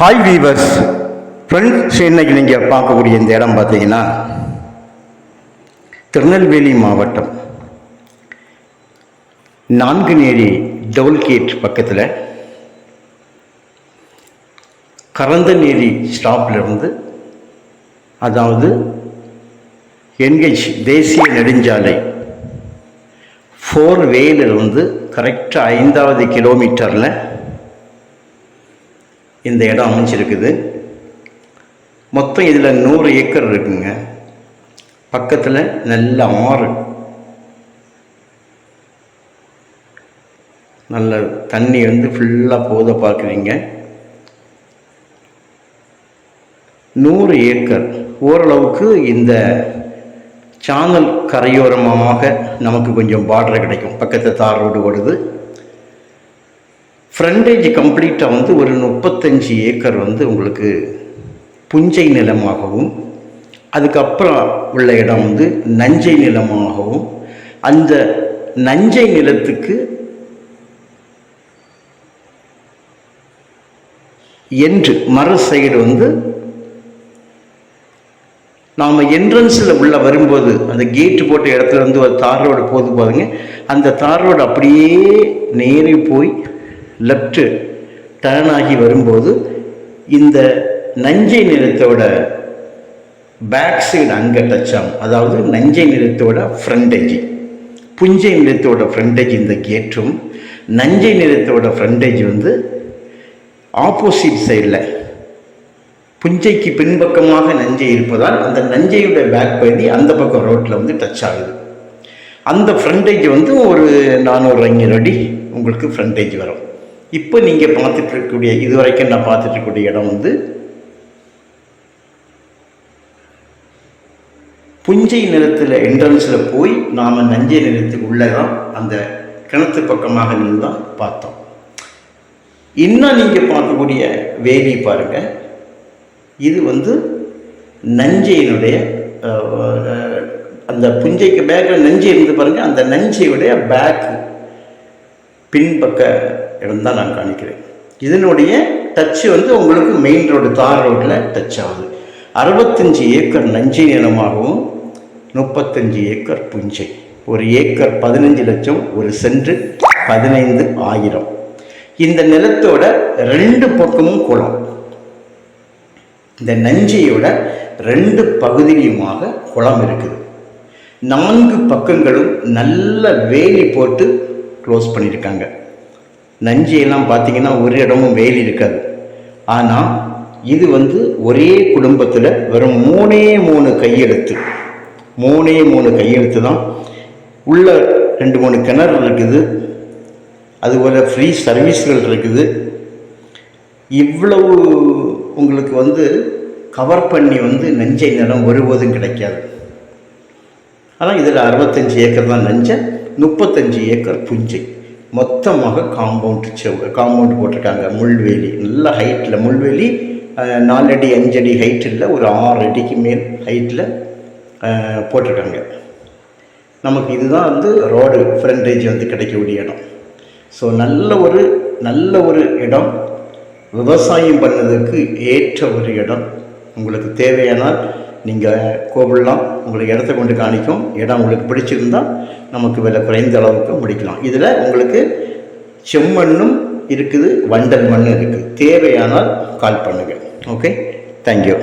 Hi viewers friends, இன்னைக்கு நீங்கள் பார்க்கக்கூடிய இந்த இடம் பார்த்தீங்கன்னா திருநெல்வேலி மாவட்டம் நான்குநேரி டோல்கேட் பக்கத்தில் கரந்தநேரி ஸ்டாப்லேருந்து, அதாவது என்கேஜ் தேசிய நெடுஞ்சாலை 4 வேலிருந்து கரெக்டாக 5வது கிலோமீட்டரில் இந்த இடம் அமைஞ்சிருக்குது. மொத்தம் இதில் 100 ஏக்கர் இருக்குங்க. பக்கத்தில் நல்ல ஆறு, நல்ல தண்ணி ஃபுல்லாக போத பார்க்குறீங்க. 100 ஏக்கர் ஓரளவுக்கு இந்த சானல் கரையோரமாக நமக்கு கொஞ்சம் பார்டர் கிடைக்கும். பக்கத்தில் தார் ரோடு ஓடுது. ஃப்ரண்டேஜ் கம்ப்ளீட்டாக ஒரு 35 ஏக்கர் உங்களுக்கு புஞ்சை நிலமாகவும், அதுக்கப்புறம் உள்ள இடம் நஞ்சை நிலமாகவும், அந்த நஞ்சை நிலத்துக்கு என்று மறு சைடு நாம் என்ட்ரன்ஸில் உள்ள வரும்போது அந்த கேட்டு போட்ட இடத்துல ஒரு தார் ரோடு போது பாருங்க. அந்த தார் ரோடு அப்படியே நேரே போய் லெஃப்ட்டு டர்ன் ஆகி வரும்போது இந்த நஞ்சை நிலத்தோட பேக் சைடு அங்கே டச் ஆகும். அதாவது நஞ்சை நிலத்தோட ஃப்ரண்டேஜ், புஞ்சை நிலத்தோட ஃப்ரண்டேஜ் இந்த கேட்டும், நஞ்சை நிலத்தோட ஃப்ரண்டேஜ் ஆப்போசிட் சைடில் புஞ்சைக்கு பின்பக்கமாக நஞ்சை இருப்பதால் அந்த நஞ்சையோட பேக் பகுதி அந்த பக்கம் ரோட்டில் டச் ஆகுது. அந்த ஃப்ரண்டேஜ் ஒரு 400 அடி உங்களுக்கு ஃப்ரண்டேஜ் வரும். இப்போ நீங்கள் பார்த்துட்டு இருக்கக்கூடிய, இதுவரைக்கும் நான் பார்த்துட்டு இருக்கக்கூடிய இடம் புஞ்சை நிலத்தில் என்ட்ரன்ஸில் போய் நாம் நஞ்சை நிலத்துக்கு உள்ளே தான் அந்த கிணத்து பக்கமாக நின்று தான் பார்த்தோம். இன்னும் நீங்கள் பார்க்கக்கூடிய வேலி பாருங்கள். இது நஞ்சையினுடைய அந்த புஞ்சைக்கு பேக்கில் நஞ்சை இருந்து பாருங்கள். அந்த நஞ்சையுடைய பேக்கு பின்பக்க இடம் தான் நான் காணிக்கிறேன். இதனுடைய டச்சு உங்களுக்கு மெயின் ரோடு, தார் ரோட்டில் டச் ஆகுது. 65 ஏக்கர் நஞ்சை நிலமாகவும் 35 ஏக்கர் புஞ்சை. ஒரு ஏக்கர் 15 லட்சம், ஒரு சென்ட் 15,000. இந்த நிலத்தோட 2 பக்கமும் குளம். இந்த நஞ்சையோட 2 பகுதியிலுமாக குளம் இருக்குது. 4 பக்கங்களும் நல்ல வேலி போட்டு க்ளோஸ் பண்ணியிருக்காங்க. நஞ்சையெல்லாம் பார்த்தீங்கன்னா ஒரு இடமும் வேலி இருக்காது. ஆனால் இது ஒரே குடும்பத்தில் வெறும் 3 கையெழுத்து, 3 கையெழுத்து தான். உள்ள 2-3 கிணறு இருக்குது. அதுபோல் ஃப்ரீ சர்வீஸ்கள் இருக்குது. இவ்வளவு உங்களுக்கு கவர் பண்ணி நஞ்சை நிலம் ஒருபோதும் கிடைக்காது. ஆனால் இதில் 65 ஏக்கர் தான் நஞ்சை, 35 ஏக்கர் புஞ்சை. மொத்தமாக காம்பவுண்ட் போட்டிருக்காங்க. முள்வேலி நல்ல ஹைட்டில், முள்வேலி 4 அடி 5 அடி ஹைட்டில், ஒரு 6 அடிக்கு மேல் ஹைட்டில் போட்டிருக்காங்க. நமக்கு இதுதான் ரோடு ஃப்ரண்டேஜ் கிடைக்கக்கூடிய இடம். ஸோ நல்ல ஒரு இடம், விவசாயம் பண்ணதுக்கு ஏற்ற ஒரு இடம். உங்களுக்கு தேவையானால் நீங்கள் கோவில்லாம், உங்களுக்கு இடத்த கொண்டு காணிக்கும். இடம் உங்களுக்கு பிடிச்சிருந்தால் நமக்கு விலை குறைந்த அளவுக்கு முடிக்கலாம். இதில் உங்களுக்கு செம்மண்ணும் இருக்குது, வண்டல் மண்ணும் இருக்குது. தேவையானால் கால் பண்ணுங்கள். Okay, thank you.